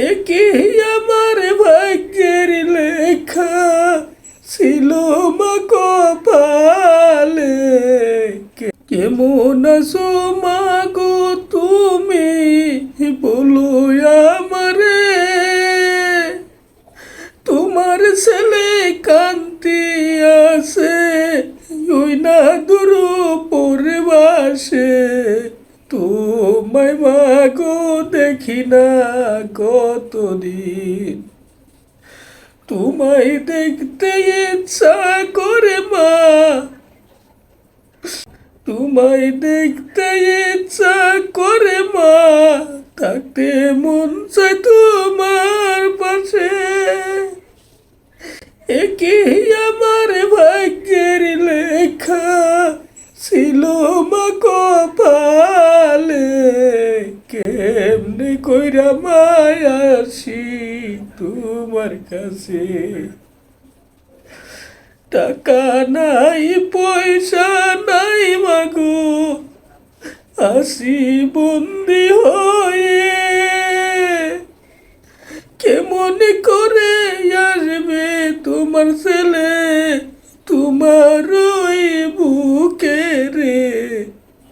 একেই আমার ভাগ্যের লেখা ছিল মা কপালে। কেমন আছো মা গো তুমি বলো আমারে, তোমার ছেলে কান্তি আছে ওই না দূর পরিবাসে। তোমায় মা গো দেখি না কতদিন, তোমায় দেখতে ইচ্ছা করে মা, তোমায় দেখতে ইচ্ছা করে মা, থাকতে মন চায় তোমার পাশে। একেই আমার ভাগ্যের লেখা ছিল মা কপালে। কেমনে কইরা মায়া আসি তোমার কাছে, টাকা নাই পয়সা নাই মাগো আসি বন্দি হয়ে। কেমন করে আসবে তোমার ছেলে তোমার ওই বুকে রে,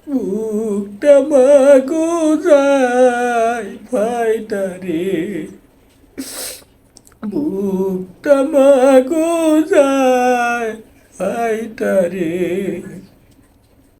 বুকটা মাগো যায় ফাইটা রে, বুকটা মাগো যায় ফাইটা রে।